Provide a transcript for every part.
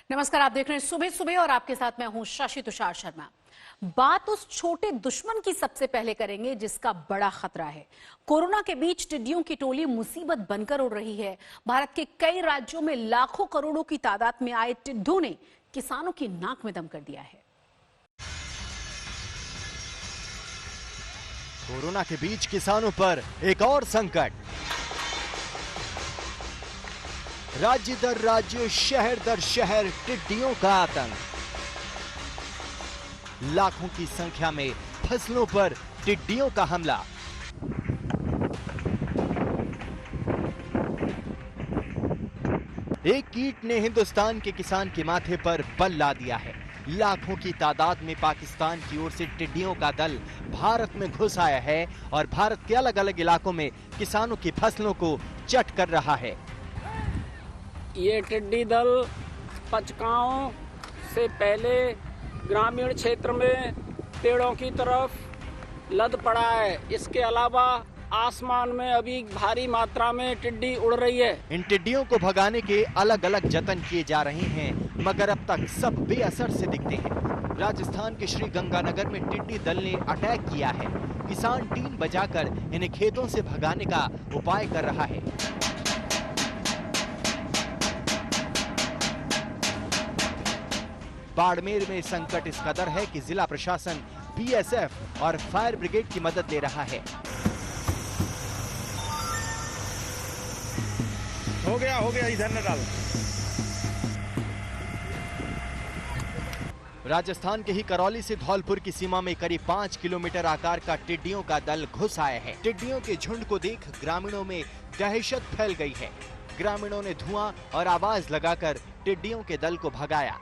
नमस्कार, आप देख रहे हैं सुबह सुबह और आपके साथ मैं हूं शशि तुषार शर्मा। बात उस छोटे दुश्मन की सबसे पहले करेंगे जिसका बड़ा खतरा है। कोरोना के बीच टिड्डियों की टोली मुसीबत बनकर उड़ रही है। भारत के कई राज्यों में लाखों करोड़ों की तादाद में आए टिड्डों ने किसानों की नाक में दम कर दिया है। कोरोना के बीच किसानों पर एक और संकट। राज्य दर राज्य, शहर दर शहर टिड्डियों का आतंक। लाखों की संख्या में फसलों पर टिड्डियों का हमला। एक कीट ने हिंदुस्तान के किसान के माथे पर बल ला दिया है। लाखों की तादाद में पाकिस्तान की ओर से टिड्डियों का दल भारत में घुस आया है और भारत के अलग अलग इलाकों में किसानों की फसलों को चट कर रहा है। ये टिड्डी दल पचकाओं से पहले ग्रामीण क्षेत्र में पेड़ों की तरफ लद पड़ा है। इसके अलावा आसमान में अभी भारी मात्रा में टिड्डी उड़ रही है। इन टिड्डियों को भगाने के अलग अलग जतन किए जा रहे हैं, मगर अब तक सब बेअसर से दिखते हैं। राजस्थान के श्री गंगानगर में टिड्डी दल ने अटैक किया है। किसान टीम बजाकर इन्हें खेतों से भगाने का उपाय कर रहा है। बाड़मेर में संकट इस कदर है कि जिला प्रशासन बीएसएफ और फायर ब्रिगेड की मदद ले रहा है। हो गया इधर न डाल। राजस्थान के ही करौली से धौलपुर की सीमा में करीब 5 किलोमीटर आकार का टिड्डियों का दल घुस आया है। टिड्डियों के झुंड को देख ग्रामीणों में दहशत फैल गई है। ग्रामीणों ने धुआं और आवाज लगाकर टिड्डियों के दल को भगाया।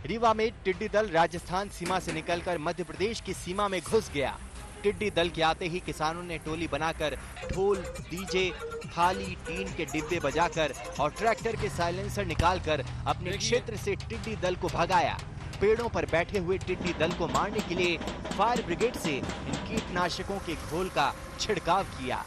रीवा में टिड्डी दल राजस्थान सीमा से निकलकर मध्य प्रदेश की सीमा में घुस गया। टिड्डी दल के आते ही किसानों ने टोली बनाकर ढोल, डीजे, थाली, टीन के डिब्बे बजाकर और ट्रैक्टर के साइलेंसर निकालकर अपने क्षेत्र से टिड्डी दल को भगाया। पेड़ों पर बैठे हुए टिड्डी दल को मारने के लिए फायर ब्रिगेड से इन कीटनाशकों के घोल का छिड़काव किया।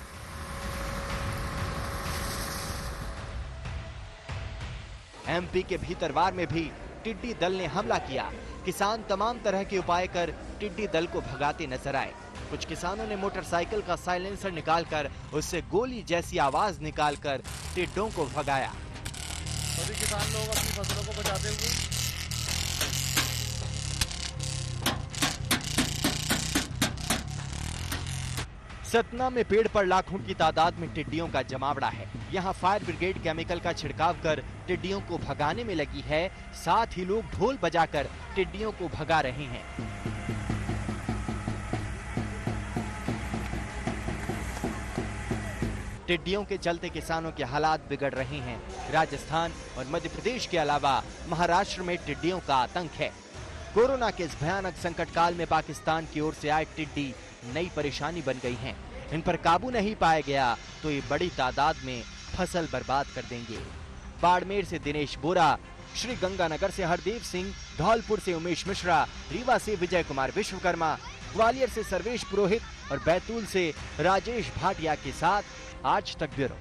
एमपी के भीतरवार में भी टिड्डी दल ने हमला किया। किसान तमाम तरह के उपाय कर टिड्डी दल को भगाते नजर आए। कुछ किसानों ने मोटरसाइकिल का साइलेंसर निकालकर उससे गोली जैसी आवाज निकालकर टिड्डों को भगाया। सभी किसान लोग अपनी फसलों को बचाते हुए सतना में पेड़ पर लाखों की तादाद में टिड्डियों का जमावड़ा है। यहाँ फायर ब्रिगेड केमिकल का छिड़काव कर टिड्डियों को भगाने में लगी है। साथ ही लोग ढोल बजाकर टिड्डियों को भगा रहे हैं। टिड्डियों के चलते किसानों के हालात बिगड़ रहे हैं। राजस्थान और मध्य प्रदेश के अलावा महाराष्ट्र में टिड्डियों का आतंक है। कोरोना के इस भयानक संकट काल में पाकिस्तान की ओर से आए टिड्डी नई परेशानी बन गई हैं। इन पर काबू नहीं पाया गया तो ये बड़ी तादाद में फसल बर्बाद कर देंगे। बाड़मेर से दिनेश बोरा, श्री गंगानगर से हरदेव सिंह, धौलपुर से उमेश मिश्रा, रीवा से विजय कुमार विश्वकर्मा, ग्वालियर से सर्वेश पुरोहित और बैतूल से राजेश भाटिया के साथ आज तक ब्यूरो।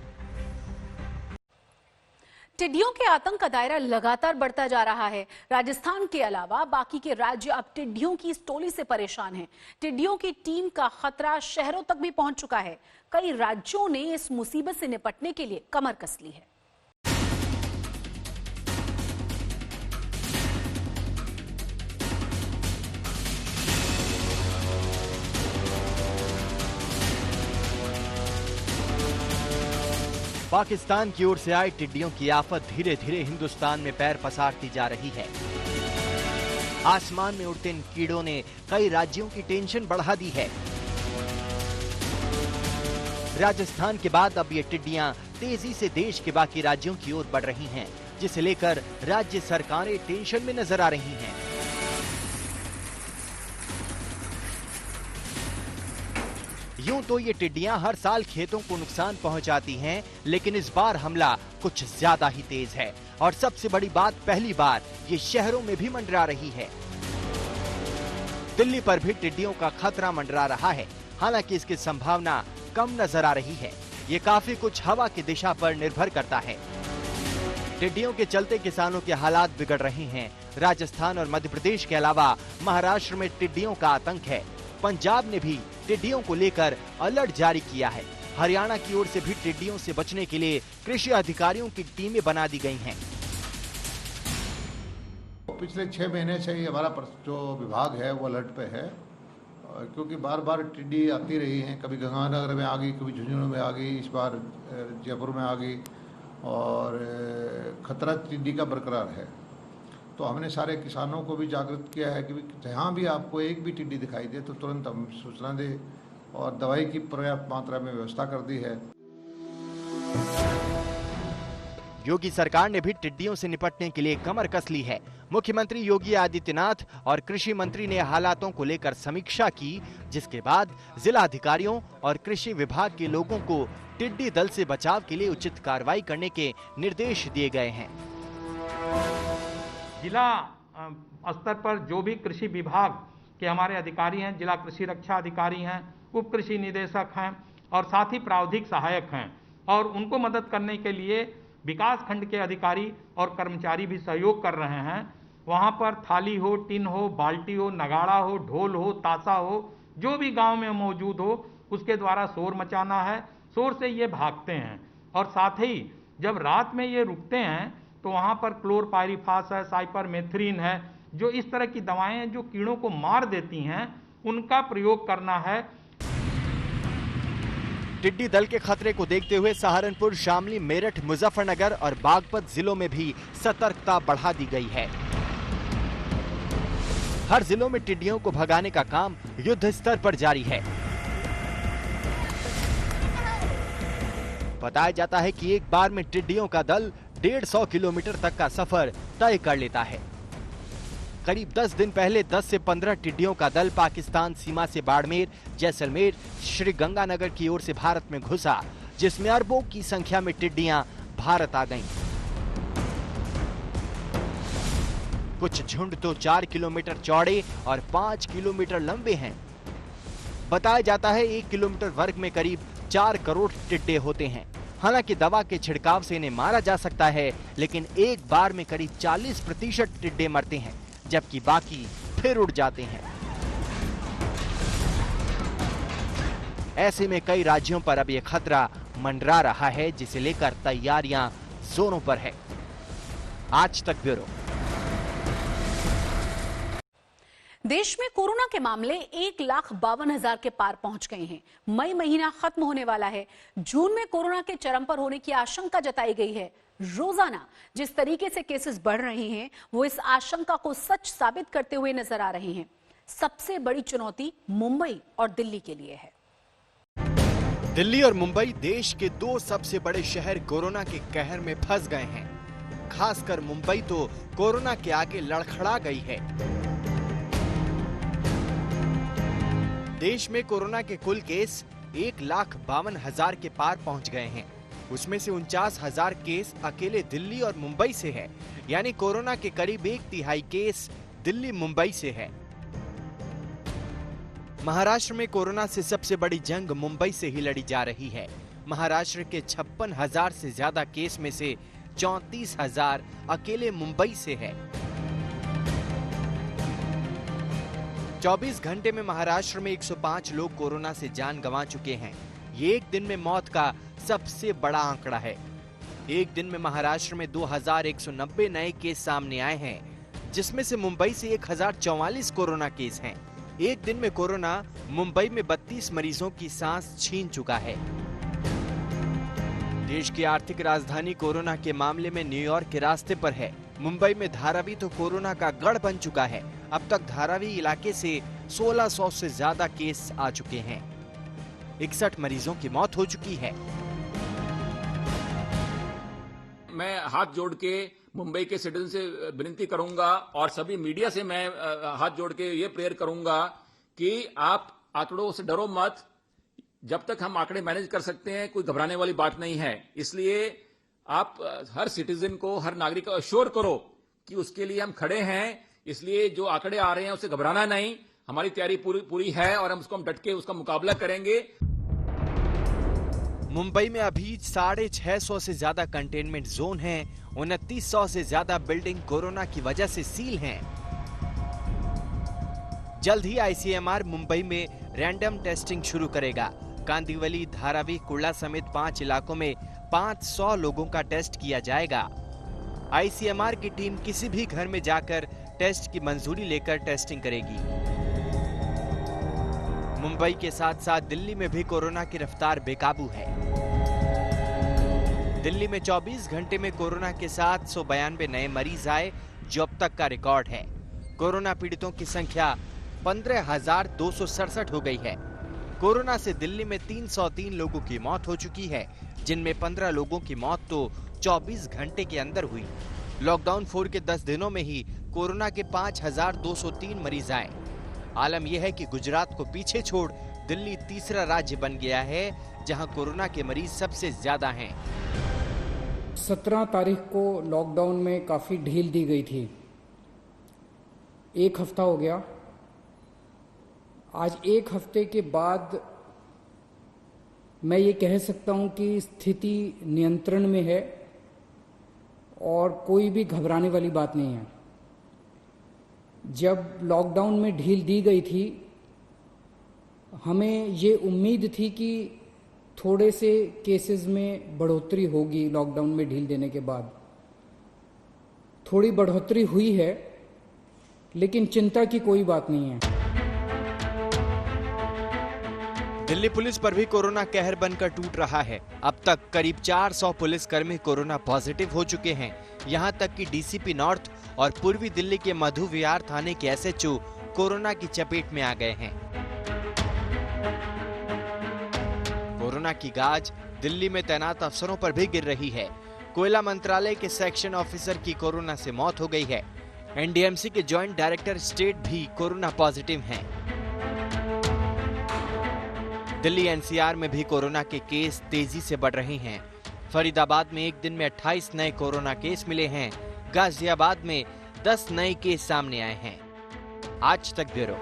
टिड्डियों के आतंक का दायरा लगातार बढ़ता जा रहा है। राजस्थान के अलावा बाकी के राज्य अब टिड्डियों की इस टोली से परेशान हैं। टिड्डियों की टीम का खतरा शहरों तक भी पहुंच चुका है। कई राज्यों ने इस मुसीबत से निपटने के लिए कमर कस ली है। पाकिस्तान की ओर से आई टिड्डियों की आफत धीरे धीरे हिंदुस्तान में पैर पसारती जा रही है। आसमान में उड़ते इन कीड़ों ने कई राज्यों की टेंशन बढ़ा दी है। राजस्थान के बाद अब ये टिड्डियां तेजी से देश के बाकी राज्यों की ओर बढ़ रही हैं, जिसे लेकर राज्य सरकारें टेंशन में नजर आ रही हैं। यूं तो ये टिड्डियां हर साल खेतों को नुकसान पहुंचाती हैं, लेकिन इस बार हमला कुछ ज्यादा ही तेज है और सबसे बड़ी बात, पहली बार ये शहरों में भी मंडरा रही है। दिल्ली पर भी टिड्डियों का खतरा मंडरा रहा है, हालांकि इसकी संभावना कम नजर आ रही है। ये काफी कुछ हवा की दिशा पर निर्भर करता है। टिड्डियों के चलते किसानों के हालात बिगड़ रहे हैं। राजस्थान और मध्य प्रदेश के अलावा महाराष्ट्र में टिड्डियों का आतंक है। पंजाब ने भी टिड्डियों को लेकर अलर्ट जारी किया है। हरियाणा की ओर से भी टिड्डियों से बचने के लिए कृषि अधिकारियों की टीमें बना दी गई हैं। पिछले 6 महीने से ही हमारा जो विभाग है वो अलर्ट पे है, क्योंकि बार बार टिड्डी आती रही हैं। कभी गंगानगर में आ गई, कभी झुंझुनू में आ गई, इस बार जयपुर में आ गई और खतरा टिड्डी का बरकरार है। तो हमने सारे किसानों को भी जागृत किया है कि जहाँ भी आपको एक भी टिड्डी दिखाई दे तो तुरंत हम सूचना दें और दवाई की पर्याप्त मात्रा में व्यवस्था कर दी है। योगी सरकार ने भी टिड्डियों से निपटने के लिए कमर कस ली है। मुख्यमंत्री योगी आदित्यनाथ और कृषि मंत्री ने हालातों को लेकर समीक्षा की, जिसके बाद जिला अधिकारियों और कृषि विभाग के लोगों को टिड्डी दल से बचाव के लिए उचित कार्रवाई करने के निर्देश दिए गए हैं। जिला स्तर पर जो भी कृषि विभाग के हमारे अधिकारी हैं, जिला कृषि रक्षा अधिकारी हैं, उप कृषि निदेशक हैं और साथ ही प्रावधिक सहायक हैं, और उनको मदद करने के लिए विकास खंड के अधिकारी और कर्मचारी भी सहयोग कर रहे हैं। वहां पर थाली हो, टिन हो, बाल्टी हो, नगाड़ा हो, ढोल हो, ताशा हो, जो भी गांव में मौजूद हो, उसके द्वारा शोर मचाना है। शोर से ये भागते हैं और साथ ही जब रात में ये रुकते हैं तो वहां पर क्लोरपाइरिफास है, साइपरमेथ्रिन है, जो इस तरह की दवाएं जो कीड़ों को मार देती हैं, उनका प्रयोग करना है। टिड्डी दल के खतरे को देखते हुए सहारनपुर, शामली, मेरठ, मुजफ्फरनगर और बागपत जिलों में भी सतर्कता बढ़ा दी गई है। हर जिलों में टिड्डियों को भगाने का काम युद्ध स्तर पर जारी है। बताया जाता है कि एक बार में टिड्डियों का दल 150 किलोमीटर तक का सफर तय कर लेता है। करीब 10 दिन पहले 10 से 15 टिड्डियों का दल पाकिस्तान सीमा से बाड़मेर, जैसलमेर, श्री गंगानगर की ओर से भारत में घुसा, जिसमें अरबों की संख्या में टिड्डियां भारत आ गईं। कुछ झुंड तो 4 किलोमीटर चौड़े और 5 किलोमीटर लंबे हैं। बताया जाता है 1 किलोमीटर वर्ग में करीब 4 करोड़ टिड्डे होते हैं। हालांकि दवा के छिड़काव से इन्हें मारा जा सकता है, लेकिन एक बार में करीब 40% टिड्डे मरते हैं, जबकि बाकी फिर उड़ जाते हैं। ऐसे में कई राज्यों पर अब यह खतरा मंडरा रहा है, जिसे लेकर तैयारियां जोरों पर है। आज तक ब्यूरो। देश में कोरोना के मामले 1,52,000 के पार पहुंच गए हैं। मई महीना खत्म होने वाला है। जून में कोरोना के चरम पर होने की आशंका जताई गई है। रोजाना जिस तरीके से केसेस बढ़ रहे हैं, वो इस आशंका को सच साबित करते हुए नजर आ रहे हैं। सबसे बड़ी चुनौती मुंबई और दिल्ली के लिए है। दिल्ली और मुंबई देश के 2 सबसे बड़े शहर कोरोना के कहर में फंस गए हैं। खासकर मुंबई तो कोरोना के आगे लड़खड़ा गई है। देश में कोरोना के कुल केस 1,52,000 के पार पहुंच गए हैं। उसमें से 49,000 केस अकेले दिल्ली और मुंबई से है, यानी कोरोना के करीब 1/3 केस दिल्ली मुंबई से है। महाराष्ट्र में कोरोना से सबसे बड़ी जंग मुंबई से ही लड़ी जा रही है। महाराष्ट्र के 56,000 से ज्यादा केस में से 34,000 अकेले मुंबई से है। 24 घंटे में महाराष्ट्र में 105 लोग कोरोना से जान गंवा चुके हैं। ये एक दिन में मौत का सबसे बड़ा आंकड़ा है। एक दिन में महाराष्ट्र में 2,190 नए केस सामने आए हैं, जिसमें से मुंबई से 1,044 कोरोना केस हैं। एक दिन में कोरोना मुंबई में 32 मरीजों की सांस छीन चुका है। देश की आर्थिक राजधानी कोरोना के मामले में न्यूयॉर्क के रास्ते पर है। मुंबई में धारावी तो कोरोना का गढ़ बन चुका है। अब तक धारावी इलाके से 1600 से ज्यादा केस आ चुके हैं। 61 मरीजों की मौत हो चुकी है। मैं हाथ जोड़ के मुंबई के सिटीजन से विनती करूंगा और सभी मीडिया से मैं हाथ जोड़ के ये प्रेयर करूंगा कि आप आंकड़ों से डरो मत। जब तक हम आंकड़े मैनेज कर सकते हैं, कोई घबराने वाली बात नहीं है। इसलिए आप हर सिटीजन को, हर नागरिक को अश्योर करो कि उसके लिए हम खड़े हैं। इसलिए जो आंकड़े आ रहे हैं उससे घबराना नहीं। हमारी तैयारी पूरी है और हम डट के उसका मुकाबला करेंगे। मुंबई में अभी 650 से ज्यादा कंटेनमेंट जोन हैं, 2900 से ज्यादा बिल्डिंग कोरोना की वजह से सील हैं। जल्द ही आईसीएमआर मुंबई में रैंडम टेस्टिंग शुरू करेगा। कांदिवली, धारावी, कुर्ला समेत 5 इलाकों में 500 लोगों का टेस्ट किया जाएगा। आईसीएमआर की टीम किसी भी घर में जाकर टेस्ट की मंजूरी लेकर टेस्टिंग करेगी। मुंबई के साथ साथ दिल्ली में भी कोरोना की रफ्तार बेकाबू है। दिल्ली में 24 घंटे में कोरोना के 792 नए मरीज आए, जो अब तक का रिकॉर्ड है। कोरोना पीड़ितों की संख्या 15,267 हो गई है। कोरोना से दिल्ली में 303 लोगों की मौत हो चुकी है, जिनमें 15 लोगों की मौत तो 24 घंटे के अंदर हुई। लॉकडाउन 4 के 10 दिनों में ही कोरोना के 5,203 मरीज आए। आलम यह है कि गुजरात को पीछे छोड़ दिल्ली तीसरा राज्य बन गया है, जहां कोरोना के मरीज सबसे ज्यादा हैं। 17 तारीख को लॉकडाउन में काफ़ी ढील दी गई थी। 1 हफ्ता हो गया। आज 1 हफ्ते के बाद मैं ये कह सकता हूं कि स्थिति नियंत्रण में है और कोई भी घबराने वाली बात नहीं है। जब लॉकडाउन में ढील दी गई थी, हमें ये उम्मीद थी कि थोड़े से केसेस में बढ़ोतरी होगी। लॉकडाउन में ढील देने के बाद थोड़ी बढ़ोतरी हुई है, लेकिन चिंता की कोई बात नहीं है। दिल्ली पुलिस पर भी कोरोना कहर बनकर टूट रहा है। अब तक करीब 400 पुलिसकर्मी कोरोना पॉजिटिव हो चुके हैं। यहां तक कि डीसीपी नॉर्थ और पूर्वी दिल्ली के मधु विहार थाने के एसएचओ कोरोना की चपेट में आ गए हैं। कोरोना की गाज दिल्ली में तैनात अफसरों पर भी गिर रही है। कोयला मंत्रालय के सेक्शन ऑफिसर की कोरोना से मौत हो गई है। एनडीएमसी के जॉइंट डायरेक्टर स्टेट भी कोरोना पॉजिटिव हैं। दिल्ली एनसीआर में भी कोरोना के केस तेजी से बढ़ रहे हैं। फरीदाबाद में एक दिन में 28 नए कोरोना केस मिले हैं। गाजियाबाद में 10 नए केस सामने आए हैं। आज तक ब्यूरो।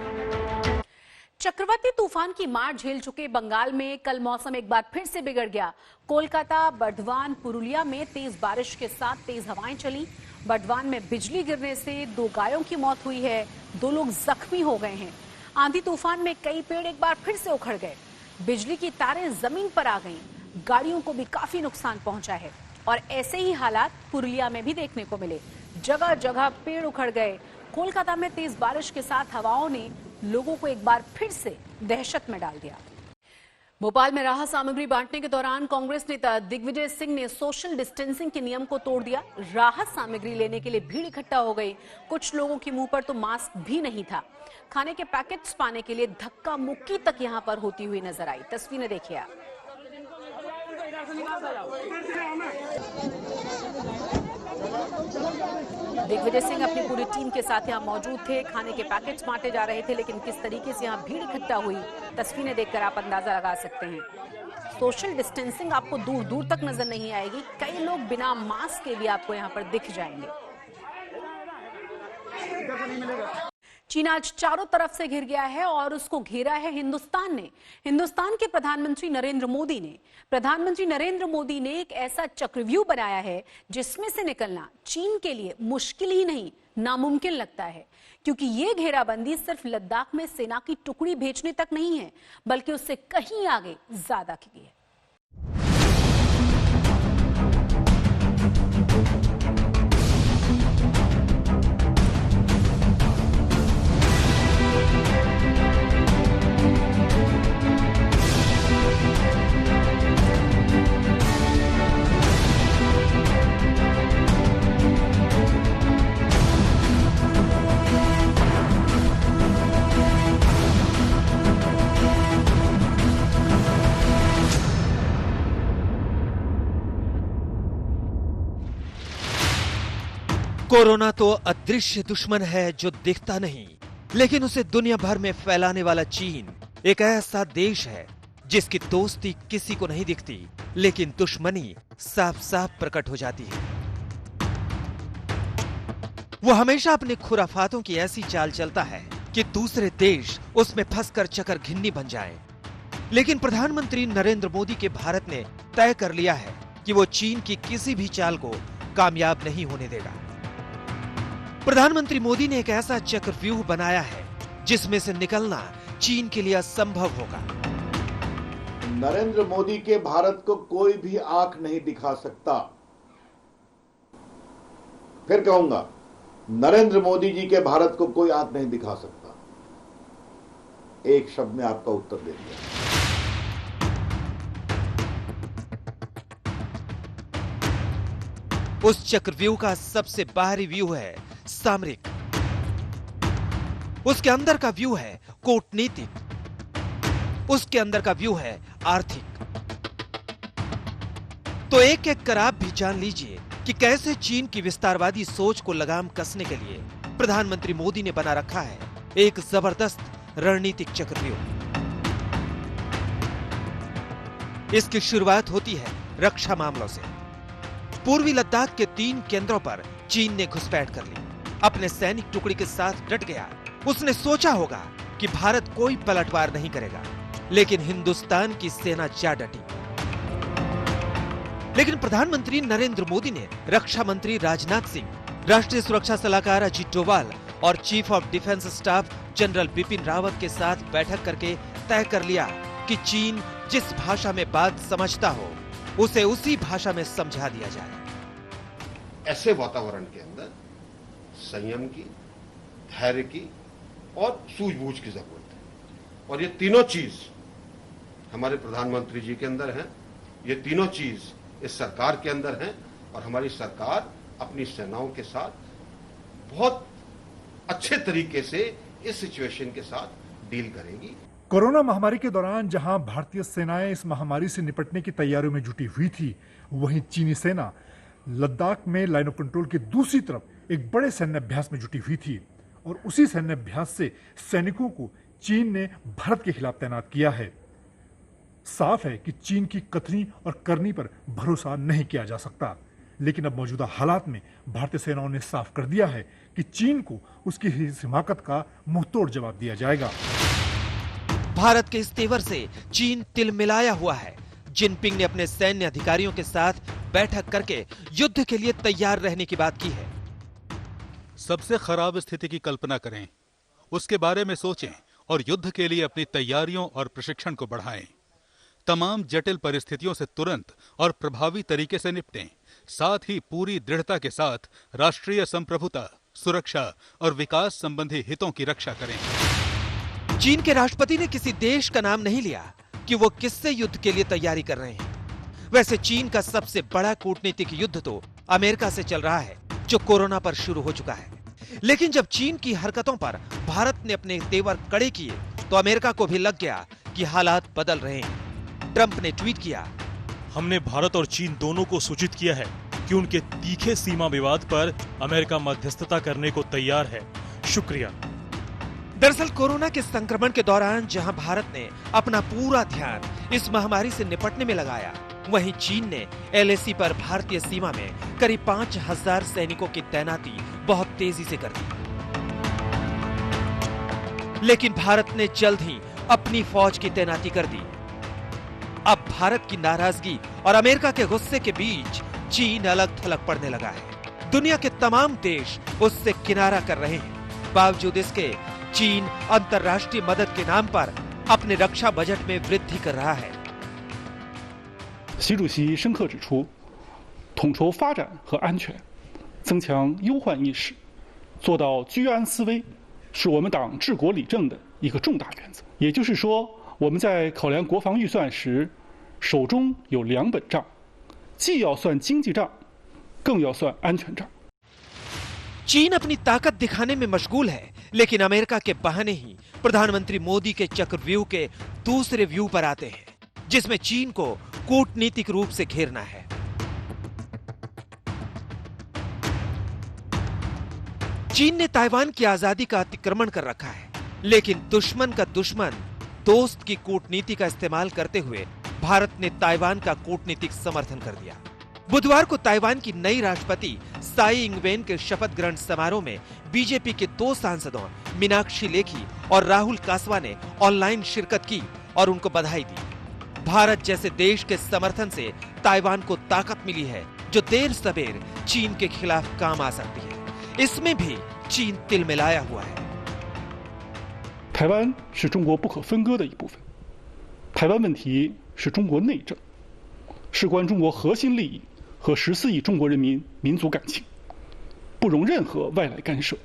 चक्रवाती तूफान की मार झेल चुके बंगाल में कल मौसम एक बार फिर से बिगड़ गया। कोलकाता, बर्धवान, पुरुलिया में तेज बारिश के साथ तेज हवाएं चली। बर्धवान में बिजली गिरने से 2 गायों की मौत हुई है, 2 लोग जख्मी हो गए हैं। आंधी तूफान में कई पेड़ एक बार फिर से उखड़ गए। बिजली की तारें जमीन पर आ गईं। गाड़ियों को भी काफी नुकसान पहुंचा है। और ऐसे ही हालात पुरुलिया में भी देखने को मिले। जगह जगह पेड़ उखड़ गए। कोलकाता में तेज बारिश के साथ हवाओं ने लोगों को एक बार फिर से दहशत में डाल दिया। भोपाल में राहत सामग्री बांटने के दौरान कांग्रेस नेता दिग्विजय सिंह ने सोशल डिस्टेंसिंग के नियम को तोड़ दिया। राहत सामग्री लेने के लिए भीड़ इकट्ठा हो गई। कुछ लोगों के मुंह पर तो मास्क भी नहीं था। खाने के पैकेट्स पाने के लिए धक्का मुक्की तक यहां पर होती हुई नजर आई। तस्वीरें देखिए आप। दिग्विजय सिंह अपनी पूरी टीम के साथ यहां मौजूद थे। खाने के पैकेट्स बांटे जा रहे थे, लेकिन किस तरीके से यहां भीड़ इकट्ठा हुई, तस्वीरें देखकर आप अंदाजा लगा सकते हैं। सोशल डिस्टेंसिंग आपको दूर दूर तक नजर नहीं आएगी। कई लोग बिना मास्क के भी आपको यहां पर दिख जाएंगे। चीन आज चारों तरफ से घिर गया है और उसको घेरा है हिंदुस्तान ने। हिंदुस्तान के प्रधानमंत्री नरेंद्र मोदी ने एक ऐसा चक्रव्यूह बनाया है जिसमें से निकलना चीन के लिए मुश्किल ही नहीं, नामुमकिन लगता है। क्योंकि ये घेराबंदी सिर्फ लद्दाख में सेना की टुकड़ी भेजने तक नहीं है, बल्कि उससे कहीं आगे ज्यादा की है। कोरोना तो अदृश्य दुश्मन है जो दिखता नहीं, लेकिन उसे दुनिया भर में फैलाने वाला चीन एक ऐसा देश है जिसकी दोस्ती किसी को नहीं दिखती, लेकिन दुश्मनी साफ साफ प्रकट हो जाती है। वो हमेशा अपने खुराफातों की ऐसी चाल चलता है कि दूसरे देश उसमें फंसकर चकर घिन्नी बन जाए। लेकिन प्रधानमंत्री नरेंद्र मोदी के भारत ने तय कर लिया है कि वो चीन की किसी भी चाल को कामयाब नहीं होने देगा। प्रधानमंत्री मोदी ने एक ऐसा चक्रव्यूह बनाया है जिसमें से निकलना चीन के लिए असंभव होगा। नरेंद्र मोदी के भारत को कोई भी आंख नहीं दिखा सकता। फिर कहूंगा, नरेंद्र मोदी जी के भारत को कोई आंख नहीं दिखा सकता। एक शब्द में आपका उत्तर दे दिया। उस चक्रव्यूह का सबसे बाहरी व्यू है सामरिक, उसके अंदर का व्यू है कूटनीतिक, उसके अंदर का व्यू है आर्थिक। तो एक एक कर आप भी जान लीजिए कि कैसे चीन की विस्तारवादी सोच को लगाम कसने के लिए प्रधानमंत्री मोदी ने बना रखा है एक जबरदस्त रणनीतिक चक्रव्यूह। इसकी शुरुआत होती है रक्षा मामलों से। पूर्वी लद्दाख के 3 केंद्रों पर चीन ने घुसपैठ कर ली, अपने सैनिक टुकड़ी के साथ डट गया। उसने सोचा होगा कि भारत कोई पलटवार नहीं करेगा, लेकिन हिंदुस्तान की सेना जा डटी। लेकिन प्रधानमंत्री नरेंद्र मोदी ने रक्षा मंत्री राजनाथ सिंह, राष्ट्रीय सुरक्षा सलाहकार अजीत डोभाल और chief of defence staff general Bipin Rawat के साथ बैठक करके तय कर लिया कि चीन जिस भाषा में बात समझता हो उसे उसी भाषा में समझा दिया जाए। ऐसे वातावरण के अंदर संयम की, धैर्य की और सूझबूझ की जरूरत है, और ये तीनों चीज हमारे प्रधानमंत्री जी के अंदर हैं, ये तीनों चीज इस सरकार के अंदर हैं, और हमारी सरकार अपनी सेनाओं के साथ बहुत अच्छे तरीके से इस सिचुएशन के साथ डील करेगी। कोरोना महामारी के दौरान जहां भारतीय सेनाएं इस महामारी से निपटने की तैयारियों में जुटी हुई थी, वहीं चीनी सेना लद्दाख में लाइन ऑफ कंट्रोल की दूसरी तरफ एक बड़े सैन्य अभ्यास में जुटी हुई थी, और उसी सैन्य अभ्यास से सैनिकों को चीन ने भारत के खिलाफ तैनात किया है। साफ है कि चीन की कथनी और करनी पर भरोसा नहीं किया जा सकता, लेकिन अब मौजूदा हालात में भारतीय सेनाओं ने साफ कर दिया है कि चीन को उसकी इस हिमाकत का मुंहतोड़ जवाब दिया जाएगा। भारत के इस तेवर से चीन तिलमिलाया हुआ है। जिनपिंग ने अपने सैन्य अधिकारियों के साथ बैठक करके युद्ध के लिए तैयार रहने की बात की है। सबसे खराब स्थिति की कल्पना करें, उसके बारे में सोचें और युद्ध के लिए अपनी तैयारियों और प्रशिक्षण को बढ़ाएं। तमाम जटिल परिस्थितियों से तुरंत और प्रभावी तरीके से निपटें। साथ ही पूरी दृढ़ता के साथ राष्ट्रीय संप्रभुता, सुरक्षा और विकास संबंधी हितों की रक्षा करें। चीन के राष्ट्रपति ने किसी देश का नाम नहीं लिया कि वो किससे युद्ध के लिए तैयारी कर रहे हैं। वैसे चीन का सबसे बड़ा कूटनीतिक युद्ध तो अमेरिका से चल रहा है, जो कोरोना पर शुरू हो चुका है। लेकिन जब चीन की हरकतों पर भारत ने अपने तेवर कड़े किए, तो अमेरिका को भी लग गया कि हालात बदल रहे हैं। ट्रंप ने ट्वीट किया, हमने भारत और चीन दोनों को सूचित किया है कि उनके तीखे सीमा विवाद पर अमेरिका मध्यस्थता करने को तैयार है। शुक्रिया। दरअसल कोरोना के संक्रमण के दौरान जहां भारत ने अपना पूरा ध्यान इस महामारी से निपटने में लगाया, वहीं चीन ने LAC पर भारतीय सीमा में करीब 5000 सैनिकों की तैनाती बहुत तेजी से कर दी। लेकिन भारत ने जल्द ही अपनी फौज की तैनाती कर दी। अब भारत की नाराजगी और अमेरिका के गुस्से के बीच चीन अलग थलग पड़ने लगा है। दुनिया के तमाम देश उससे किनारा कर रहे हैं। बावजूद इसके चीन अंतर्राष्ट्रीय मदद के नाम पर अपने रक्षा बजट में वृद्धि कर रहा है। 习主席深刻指出，统筹发展和安全，增强忧患意识，做到居安思危，是我们党治国理政的一个重大原则。也就是说，我们在考量国防预算时，手中有2本账，既要算经济账，更要算安全账。 चीन अपनी ताकत दिखाने में मशगूल है, लेकिन अमेरिका के बहाने ही प्रधानमंत्री मोदी के चक्रव्यूह के दूसरे व्यू पर आते हैं, जिसमें चीन को कूटनीतिक रूप से घेरना है। चीन ने ताइवान की आजादी का अतिक्रमण कर रखा है, लेकिन दुश्मन का दुश्मन दोस्त की कूटनीति का इस्तेमाल करते हुए भारत ने ताइवान का कूटनीतिक समर्थन कर दिया। बुधवार को ताइवान की नई राष्ट्रपति साई इंगवेन के शपथ ग्रहण समारोह में बीजेपी के 2 सांसदों मीनाक्षी लेखी और राहुल कासवा ने ऑनलाइन शिरकत की और उनको बधाई दी। भारत जैसे देश के समर्थन से ताइवान को ताकत मिली है जो देर सबेर चीन के खिलाफ काम आ सकती है। इसमें भी चीन तिलमिलाया हुआ है। 台湾是中国不可分割的一部分，台湾问题是中国内政，事关中国核心利益和14亿中国人民民族感情，不容任何外来干涉。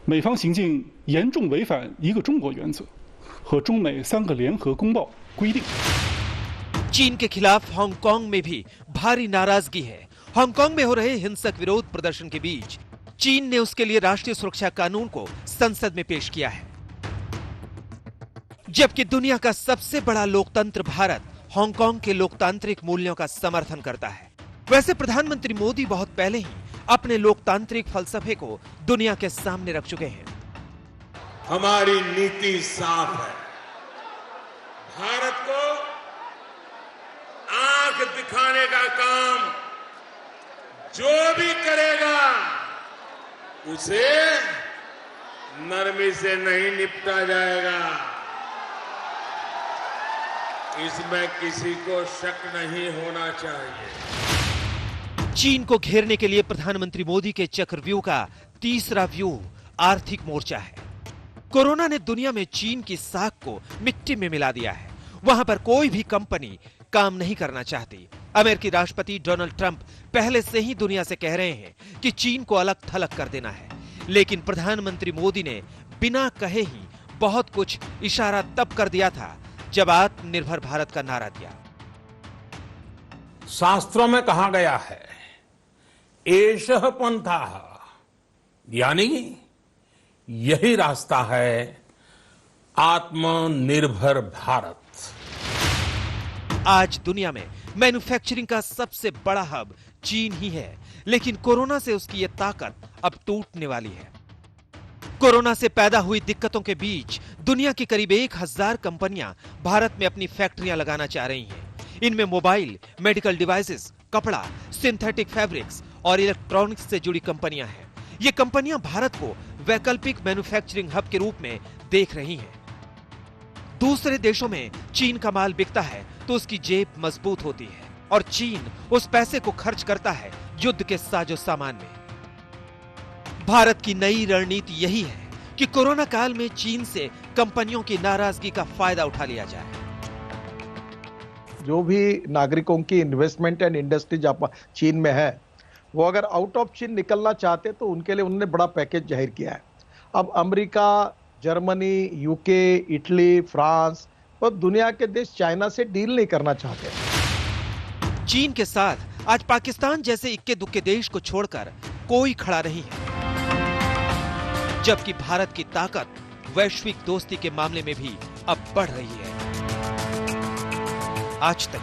美方行径严重违反一个中国原则和中美3个联合公报规定。 चीन के खिलाफ हांगकांग में भी भारी नाराजगी है। हांगकांग में हो रहे हिंसक विरोध प्रदर्शन के बीच चीन ने उसके लिए राष्ट्रीय सुरक्षा कानून को संसद में पेश किया है। जबकि दुनिया का सबसे बड़ा लोकतंत्र भारत हांगकांग के लोकतांत्रिक मूल्यों का समर्थन करता है। वैसे प्रधानमंत्री मोदी बहुत पहले ही अपने लोकतांत्रिक फलसफे को दुनिया के सामने रख चुके हैं। हमारी नीति साफ है। भारत को आंख दिखाने का काम जो भी करेगा उसे नरमी से नहीं निपटा जाएगा। इसमें किसी को शक नहीं होना चाहिए। चीन को घेरने के लिए प्रधानमंत्री मोदी के चक्रव्यूह का तीसरा व्यूह आर्थिक मोर्चा है। कोरोना ने दुनिया में चीन की साख को मिट्टी में मिला दिया है। वहां पर कोई भी कंपनी काम नहीं करना चाहती। अमेरिकी राष्ट्रपति डोनाल्ड ट्रंप पहले से ही दुनिया से कह रहे हैं कि चीन को अलग थलग कर देना है, लेकिन प्रधानमंत्री मोदी ने बिना कहे ही बहुत कुछ इशारा तब कर दिया था जब आत्मनिर्भर भारत का नारा दिया। शास्त्रों में कहा गया है एषः पंथः, यानी यही रास्ता है आत्मनिर्भर भारत। आज दुनिया में मैन्युफैक्चरिंग का सबसे बड़ा हब चीन ही है, लेकिन कोरोना से उसकी ये ताकत अब टूटने वाली है। कोरोना से पैदा हुई दिक्कतों के बीच दुनिया की करीब 1000 कंपनियां भारत में अपनी फैक्ट्रियां लगाना चाह रही हैं। इनमें मोबाइल, मेडिकल डिवाइसेस, कपड़ा, सिंथेटिक फैब्रिक्स और इलेक्ट्रॉनिक्स से जुड़ी कंपनियां हैं। ये कंपनियां भारत को वैकल्पिक मैन्युफैक्चरिंग हब के रूप में देख रही हैं। दूसरे देशों में चीन का माल बिकता है तो उसकी जेब मजबूत होती है और चीन उस पैसे को खर्च करता है युद्ध के साजो सामान में। भारत की नई रणनीति यही है कि कोरोना काल में चीन से कंपनियों की नाराजगी का फायदा उठा लिया जाए। जो भी नागरिकों की इन्वेस्टमेंट एंड इंडस्ट्री चीन में है, वो अगर आउट ऑफ चीन निकलना चाहते तो उनके लिए उन्होंने बड़ा पैकेज जाहिर किया है। अब America, Germany, UK, Italy, France और दुनिया के देश चाइना से डील नहीं करना चाहते। चीन के साथ आज पाकिस्तान जैसे इक्के दुक्के देश को छोड़कर कोई खड़ा नहीं है, जबकि भारत की ताकत वैश्विक दोस्ती के मामले में भी अब बढ़ रही है। आज तक